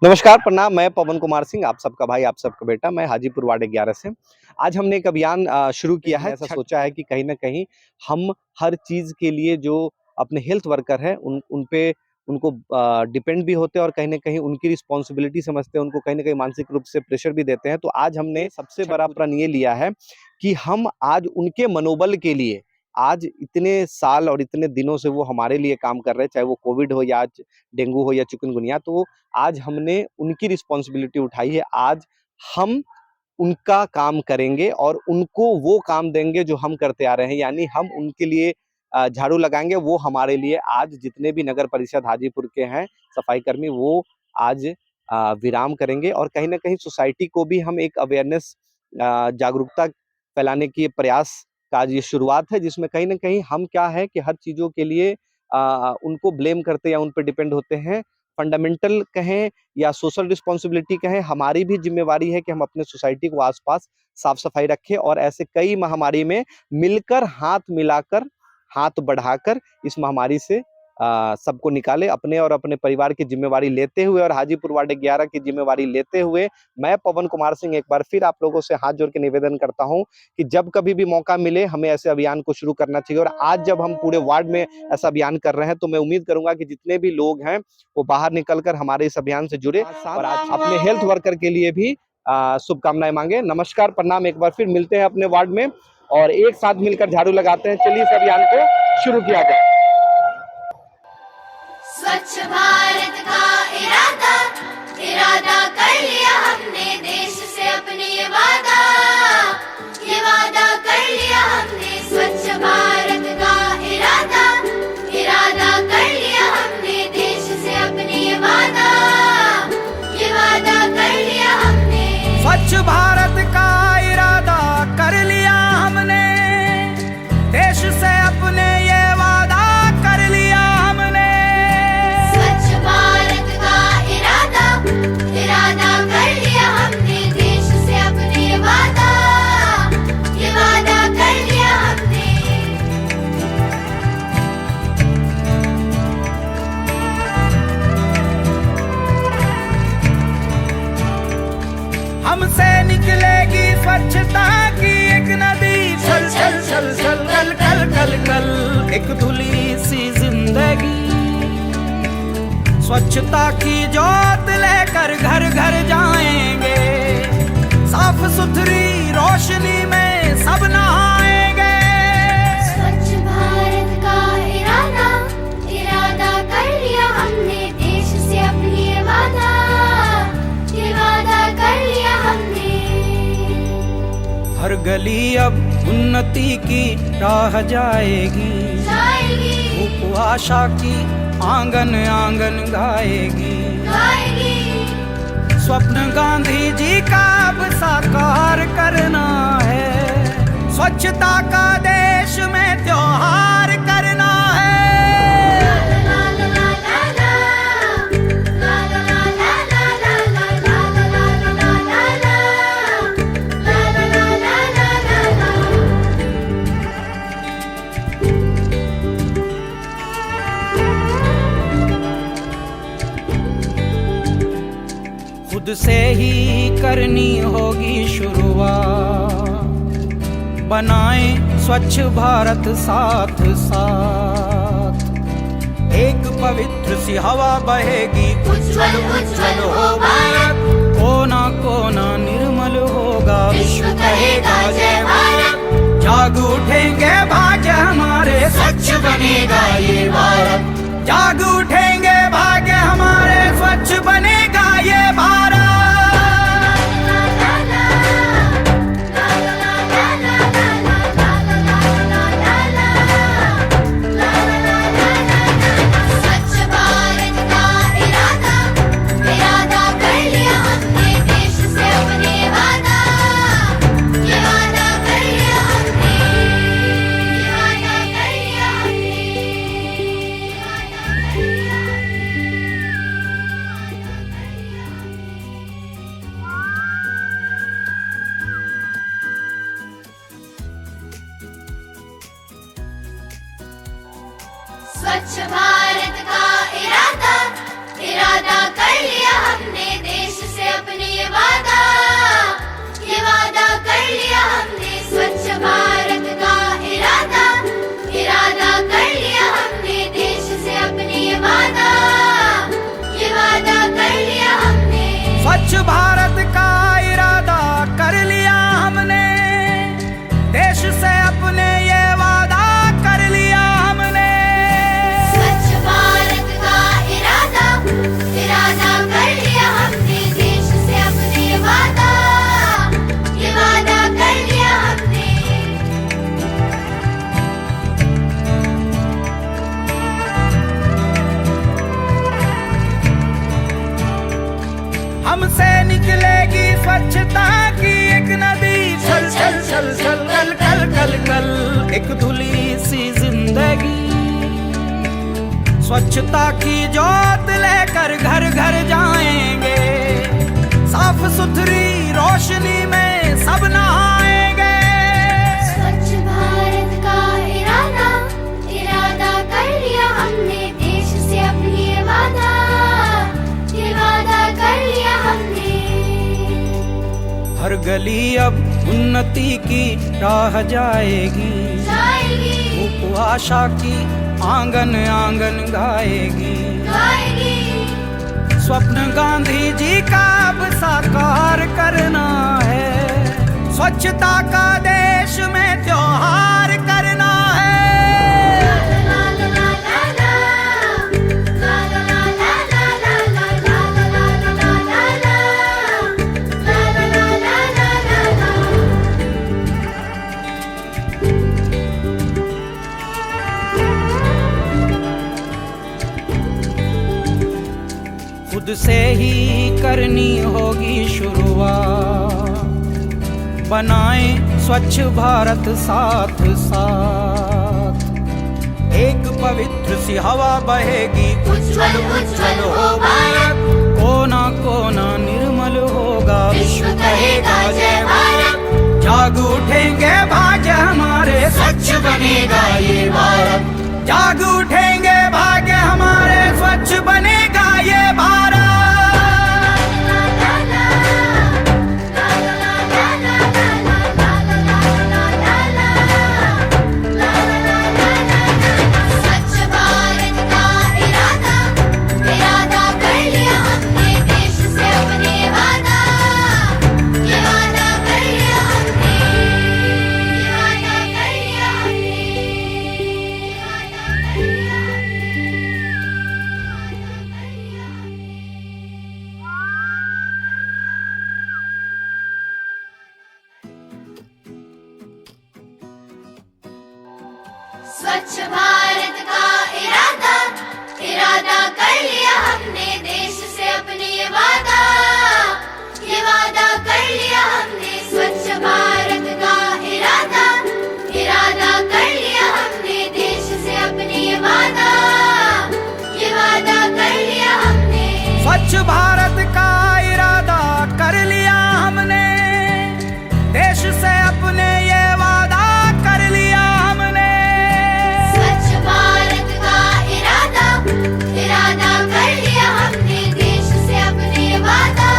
नमस्कार, प्रणाम। मैं पवन कुमार सिंह, आप सबका भाई, आप सबका बेटा। मैं हाजीपुर वार्ड 11 से। आज हमने एक अभियान शुरू किया है। ऐसा सोचा है कि कहीं न कहीं हम हर चीज़ के लिए जो अपने हेल्थ वर्कर हैं, उन पे उनको डिपेंड भी होते हैं और कहीं न कहीं उनकी रिस्पॉन्सिबिलिटी समझते हैं, उनको कहीं न कहीं मानसिक रूप से प्रेशर भी देते हैं। तो आज हमने सबसे बड़ा प्रण ये लिया है कि हम आज उनके मनोबल के लिए, आज इतने साल और इतने दिनों से वो हमारे लिए काम कर रहे हैं, चाहे वो कोविड हो या आज डेंगू हो या चिकनगुनिया, तो आज हमने उनकी रिस्पॉन्सिबिलिटी उठाई है। आज हम उनका काम करेंगे और उनको वो काम देंगे जो हम करते आ रहे हैं, यानी हम उनके लिए झाड़ू लगाएंगे, वो हमारे लिए आज जितने भी नगर परिषद हाजीपुर के हैं सफाई कर्मी, वो आज विराम करेंगे और कहीं ना कहीं सोसाइटी को भी हम एक अवेयरनेस जागरूकता फैलाने की प्रयास का आज ये शुरुआत है, जिसमें कहीं ना कहीं हम क्या है कि हर चीज़ों के लिए उनको ब्लेम करते या उन पर डिपेंड होते हैं। फंडामेंटल कहें या सोशल रिस्पॉन्सिबिलिटी कहें, हमारी भी जिम्मेवारी है कि हम अपने सोसाइटी को आसपास साफ सफाई रखें और ऐसे कई महामारी में मिलकर, हाथ मिलाकर, हाथ बढ़ाकर इस महामारी से सबको निकाले। अपने और अपने परिवार की जिम्मेवारी लेते हुए और हाजीपुर वार्ड 11 की जिम्मेवारी लेते हुए मैं पवन कुमार सिंह एक बार फिर आप लोगों से हाथ जोड़ के निवेदन करता हूं कि जब कभी भी मौका मिले हमें ऐसे अभियान को शुरू करना चाहिए। और आज जब हम पूरे वार्ड में ऐसा अभियान कर रहे हैं तो मैं उम्मीद करूंगा कि जितने भी लोग हैं वो बाहर निकलकर हमारे इस अभियान से जुड़े और आज अपने हेल्थ वर्कर के लिए भी शुभकामनाएं मांगे। नमस्कार, प्रणाम। एक बार फिर मिलते हैं अपने वार्ड में और एक साथ मिलकर झाड़ू लगाते हैं। चलिए इस अभियान को शुरू किया जाए। स्वच्छ भारत का इरादा इरादा कर लिया हमने, देश से अपने ये वादा कर लिया हमने। स्वच्छ भारत का इरादा इरादा कर लिया हमने, देश से अपने ये वादा कर लिया हमने। स्वच्छ भारत का इरादा कर लिया हमने, देश से अपने ये वादा कर लिया हमने। स्वच्छ भारत का इरादा इरादा कर लिया हमने, देश से अपने ये वादा कर लिया हमने। हमसे निकलेगी स्वच्छता की एक नदी, चल चल चल चल कल कल कल कल एक धुली सी जिंदगी। स्वच्छता की जोत लेकर घर घर जाएंगे, साफ सुथरी रोशनी में सब नहाएंगे। स्वच्छ भारत का इरादा इरादा कर लिया हमने, देश से अपनी ये वादा कर लिया हमने। हर गली अब उन्नति की राह जाएगी, धूप आशा की आंगन आंगन गाएगी। स्वप्न गांधी जी का अब साकार करना है, स्वच्छता का देश में त्योहार करना है। खुद से ही करनी होगी शुरुआत, बनाएं स्वच्छ भारत साथ साथ। एक पवित्र सी हवा बहेगी, उज्ज्वल उज्ज्वल हो भारत, कोना कोना निर्मल होगा, विश्व कहेगा जय भारत। जाग उठेंगे भाग्य हमारे, स्वच्छ बनेगा ये भारत। जाग उठेंगे भाग्य हमारे, स्वच्छ बनेगा ये भारत। स्वच्छ भारत का इरादा कर लिया हमने, स्वच्छ भारत का इरादा कर लिया हमने, देश से अपने ये वादा कर लिया हमने। स्वच्छ भारत का इरादा कर लिया हमने, देश से अपने ये वादा कर लिया हमने। हमसे निकलेगी स्वच्छता की एक नदी, चल चल चल चल कल कल कल कल एक धुली सी जिंदगी। स्वच्छता की जोत लेकर घर घर जाएंगे, साफ सुथरी रोशनी में सब नहाएंगे। स्वच्छ भारत का इरादा कर लिया हमने, देश से अपनी ये वादा कर लिया हमने। हर गली अब उन्नति की राह जाएगी, धूप आशा की आंगन आंगन गाएगी। स्वप्न गांधी जी का अब साकार करना है, स्वच्छता का देश में त्योहार करना है। खुद से ही करनी होगी शुरुआत, बनाएं स्वच्छ भारत साथ साथ। एक पवित्र सी हवा बहेगी, उज्जवल उज्जवल हो भारत। कोना कोना निर्मल होगा, विश्व कहेगा जय भारत। जाग उठेंगे भाग्य हमारे, स्वच्छ बनेगा ये भारत। जाग उठेंगे भाग्य हमारे, स्वच्छ बनेगा ये भारत। स्वच्छ भारत का इरादा कर लिया हमने, देश से अपने ये वादा कर लिया हमने। स्वच्छ भारत का इरादा कर लिया हमने, देश से अपने ये वादा कर लिया हमने। स्वच्छ भारत का इरादा कर लिया हमने, देश से अपने ये वादा कर लिया हमने। स्वच्छ भारत का इरादा कर लिया हमने, देश से अपने ये वादा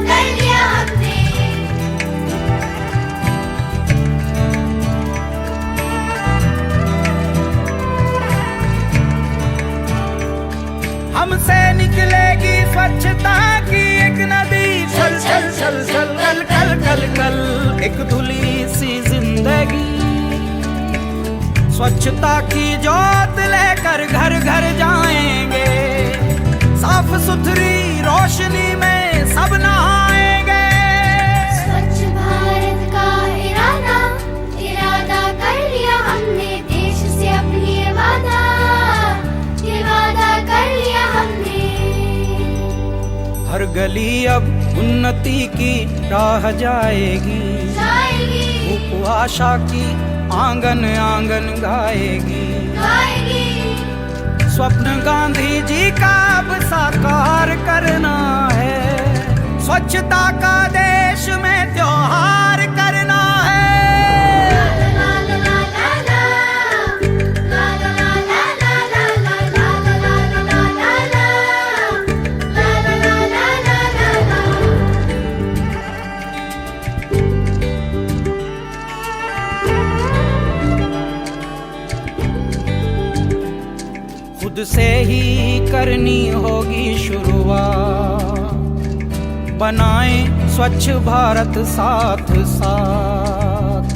कर लिया हमने। हमसे निकलेगी स्वच्छता की एक नदी, चल चल चल चल कल कल कल कल एक धुली सी जिंदगी। स्वच्छता की जोत लेकर घर घर जाएंगे, साफ सुथरी रोशनी में सब नहाएंगे। स्वच्छ भारत का इरादा कर लिया हमने, देश से अपनी ये वादा कर लिया हमने। हर गली अब उन्नति की राह जाएगी, धूप आशा की आंगन आंगन गाएगी। स्वप्न गांधी जी का अब साकार करना है, स्वच्छता का देश में त्योहार करना है। खुद से ही करनी होगी शुरुआत, बनाएं स्वच्छ भारत साथ साथ।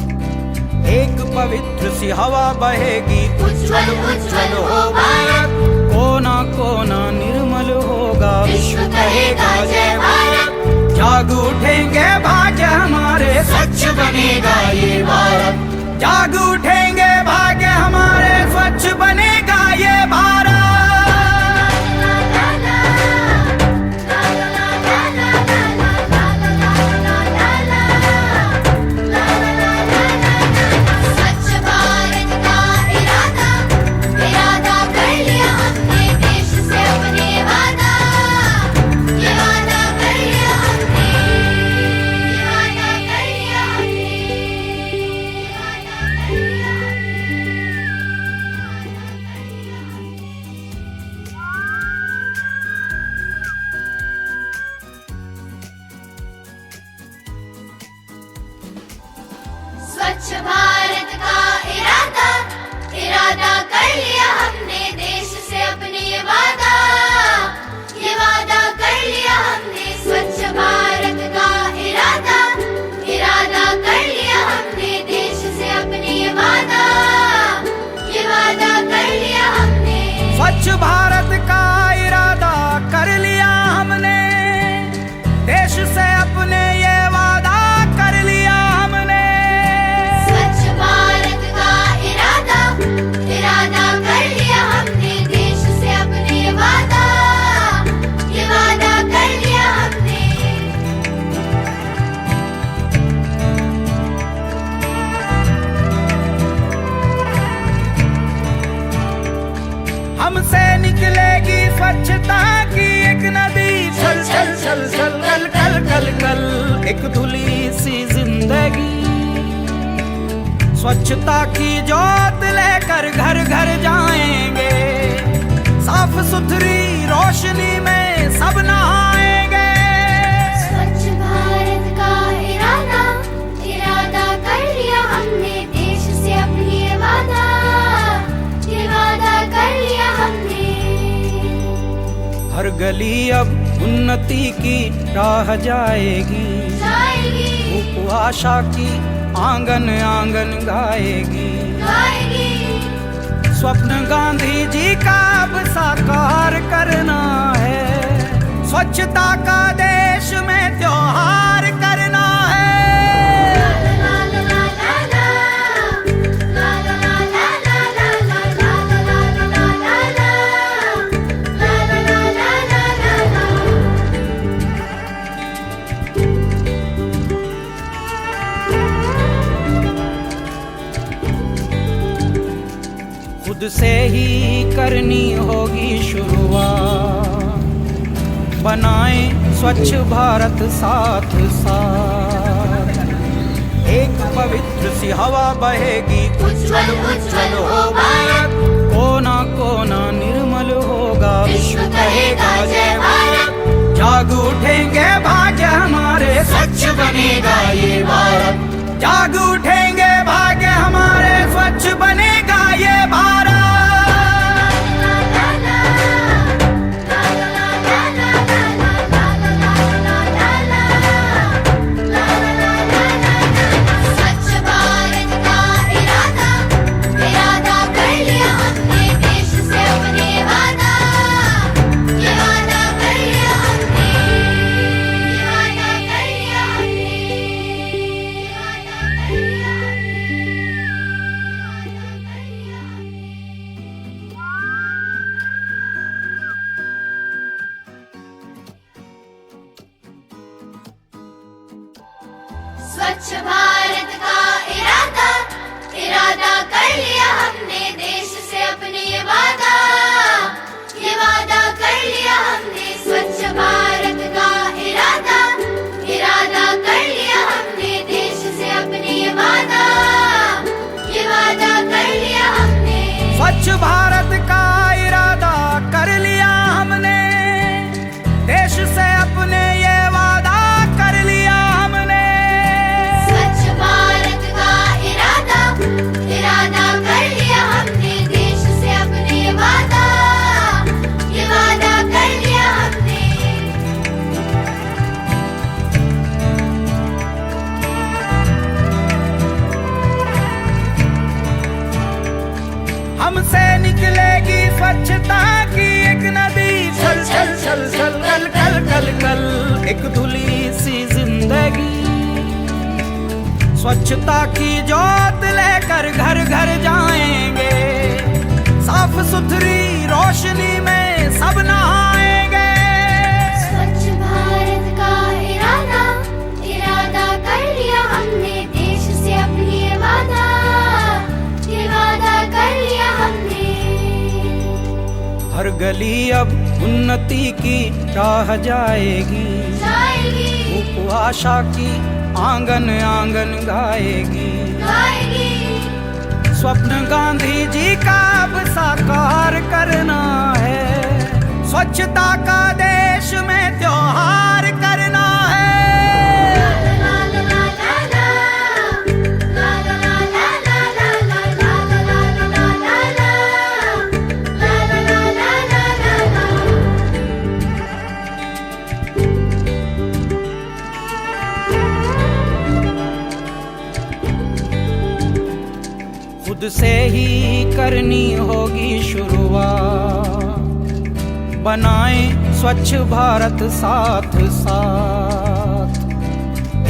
एक पवित्र सी हवा बहेगी, उज्ज्वल उज्ज्वल हो भारत, कोना कोना निर्मल होगा, विश्व कहेगा जय भारत। जाग उठेंगे भाग्य हमारे, स्वच्छ बनेगा ये भारत। जाग उठेंगे भाग्य हमारे, स्वच्छ बनेगा ये भारत। स्वच्छ भारत का इरादा, इरादा कर लिया हमने, देश से अपने वादा, ये वादा कर लिया हमने, ये वादा कर लिया हमने, ये वादा कर लिया स्वच्छ भारत का इरादा, इरादा कर लिया हमने, देश से अपने ये वादा कर लिया हमने। स्वच्छ भारत का इरादा, इरादा कर लिया हमने, देश से अपने ये वादा कर लिया हमने। स्वच्छ भारत का इरादा कर लिया हमने, देश से अपने ये वादा कर लिया हमने। स्वच्छ भारत का इरादा, इरादा कर लिया हमने, देश से अपने ये वादा कर लिया हमने। हमसे निकलेगी स्वच्छता की एक नदी, चल चल चल चल कल कल कल कल, एक धुली सी जिंदगी। स्वच्छता की जोत लेकर घर घर जाएंगे, साफ सुथरी रोशनी में सब नहाएंगे। स्वच्छ भारत का इरादा, इरादा कर लिया हमने, देश से अपनी ये वादा कर लिया हमने। हर गली अब उन्नति की राह जाएगी, धूप आशा की आंगन आंगन गाएगी। स्वप्न गांधी जी का अब साकार करना है, स्वच्छता का देश में त्योहार करना है। खुद से ही करनी होगी शुरुआत, बनाएं स्वच्छ भारत साथ साथ। एक पवित्र सी हवा बहेगी, उज्ज्वल उज्ज्वल हो भारत, कोना कोना निर्मल होगा, विश्व कहेगा जय भारत। जाग उठेंगे भाग्य हमारे, स्वच्छ बनेगा ये भारत। जाग उठेंगे भाग्य हमारे, स्वच्छ बनेगा ये भारत। स्वच्छ भारत का इरादा, इरादा कर लिया हमने, देश से अपने वादा कर लिया हमने, ये वादा कर लिया हमने, ये वादा कर लिया स्वच्छ भारत का इरादा, इरादा कर लिया हमने, देश से अपने ये वादा कर लिया हमने। स्वच्छ भारत का इरादा, इरादा कर लिया हमने, देश से अपने ये वादा कर लिया हमने। स्वच्छ भारत का इरादा कर लिया हमने, देश से अपने ये वादा कर लिया हमने। स्वच्छ भारत का इरादा, इरादा कर लिया हमने, देश से अपने वादा एक धुली सी जिंदगी। स्वच्छता की जोत लेकर घर घर जाएंगे, साफ सुथरी रोशनी में सब नहाएंगे। स्वच्छ भारत का इरादा इरादा कर लिया हमने, देश से अपनी ये वादा कर लिया हमने। हर गली अब उन्नति की राह जाएगी, धूप आशा की आंगन आंगन गाएगी। स्वप्न गांधी जी का अब साकार करना है, स्वच्छता का देश में त्योहार करना है। खुद से ही करनी होगी शुरुआत, बनाएं स्वच्छ भारत साथ साथ।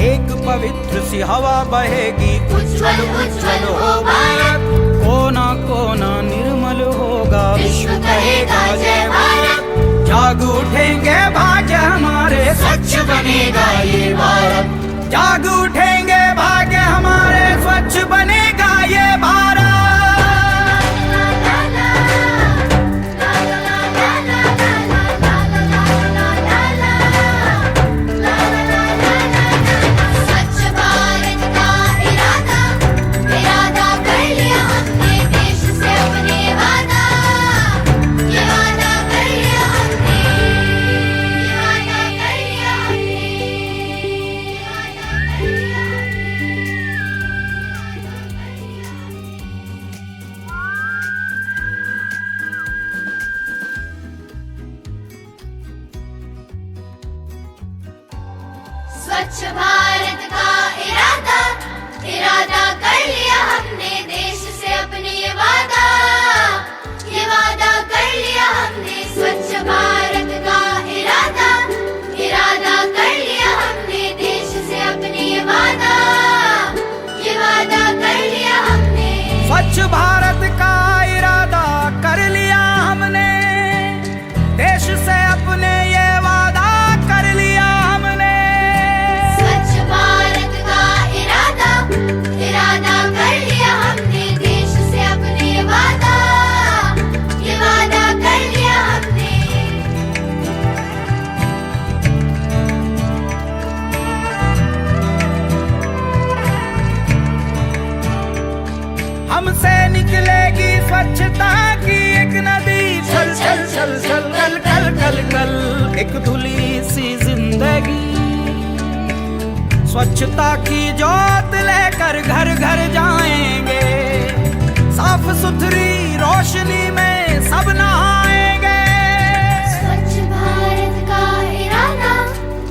एक पवित्र सी हवा बहेगी, उज्जवल उज्जवल हो भारत। कोना कोना निर्मल होगा, विश्व कहेगा जय भारत। जाग उठेंगे भाग्य हमारे, स्वच्छ बनेगा ये भारत। जाग उठेंगे भाग्य हमारे, स्वच्छ बनेगा ये भारत। स्वच्छ भारत का इरादा इरादा कर लिया हमने, देश से अपने ये वादा कर लिया हमने। स्वच्छ भारत का इरादा इरादा कर लिया हमने, देश से अपने ये वादा कर लिया हमने। स्वच्छ भारत का इरादा कर लिया हमने, देश से अपने ये वादा कर लिया हमने। स्वच्छ भारत का इरादा इरादा कर लिया हमने, देश से अपने ये वादा कर लिया हमने। हमसे निकलेगी स्वच्छता की एक नदी, चल चल चल चल कल कल कल कल। एक धुली सी जिंदगी, स्वच्छता की जोत लेकर घर घर जाएंगे, साफ सुथरी रोशनी में सब नहाएंगे। स्वच्छ भारत का इरादा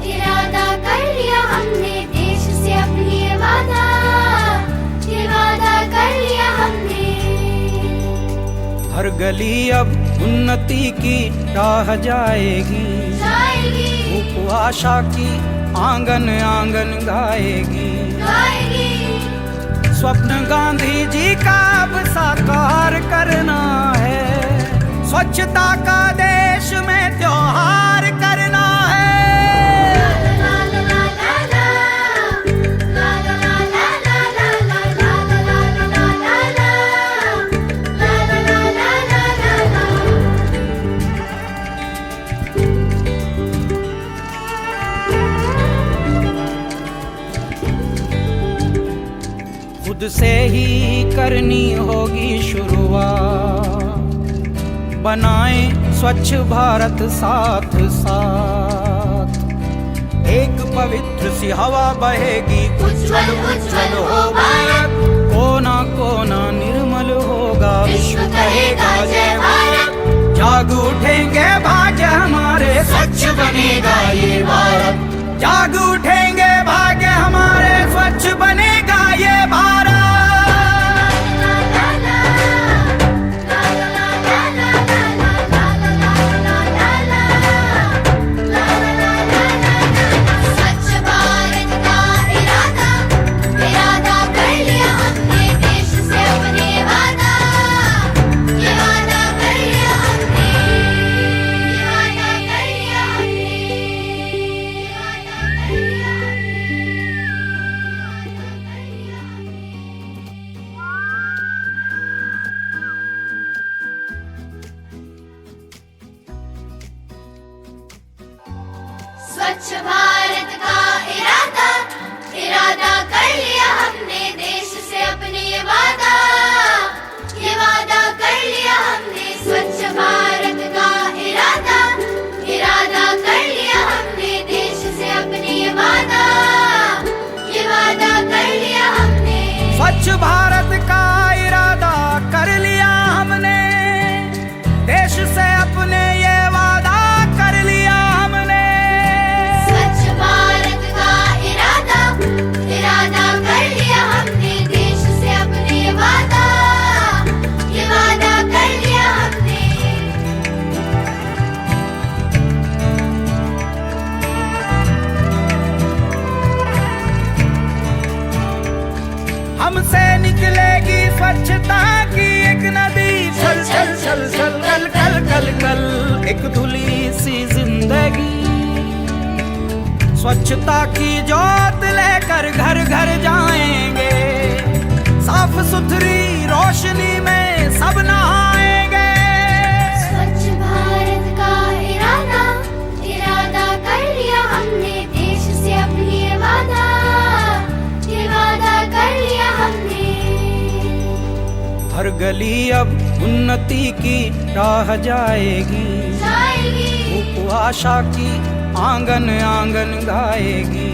इरादा कर लिया हमने, देश से अपनी ये वादा कर लिया हमने। हर गली अब उन्नति की राह जाएगी, धूप आशा की आंगन आंगन गाएगी। स्वप्न गांधी जी का अब साकार करना है, स्वच्छता का देश में त्योहार करना है। खुद से ही करनी होगी शुरुआत, बनाएं स्वच्छ भारत साथ साथ। एक पवित्र सी हवा बहेगी, उज्जवल उज्जवल हो भारत। कोना कोना निर्मल होगा, विश्व कहेगा जय भारत। जाग उठेंगे भाग्य हमारे, स्वच्छ बनेगा ये भारत। जाग उठेंगे भाग्य हमारे, स्वच्छ बनेगा ये भारत। स्वच्छ भारत का इरादा इरादा कर लिया हमने देश से अपने ये वादा कर लिया हमने स्वच्छ भारत का इरादा कर लिया हमने देश से अपने ये वादा कर लिया हमने स्वच्छ भारत का इरादा कर लिया हमने देश से अपने ये वादा कर लिया हमने स्वच्छ भारत का इरादा कर लिया हमने देश से अपने ये वादा कर लिया हमने हमसे निकलेगी स्वच्छता की एक नदी छल छल छल छल कल कल कल कल एक धुली सी जिंदगी स्वच्छता की जोत लेकर घर घर जाएंगे साफ सुथरी रोशनी में सब नहाएंगे स्वच्छ भारत का इरादा कर लिया हमने देश से अपनी ये वादा कर लिया हमने हर गली अब उन्नति की राह जाएगी धूप आशा की आंगन आंगन गाएगी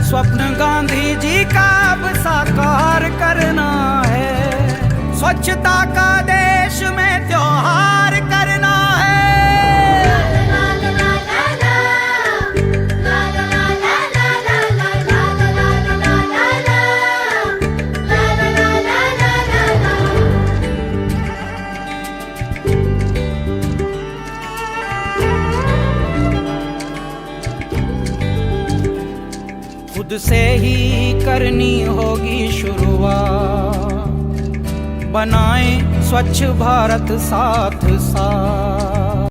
स्वप्न गांधी जी का अब साकार करना है स्वच्छता का देश में त्योहार करना है खुद से ही करनी होगी शुरुआत बनाएं स्वच्छ भारत साथ साथ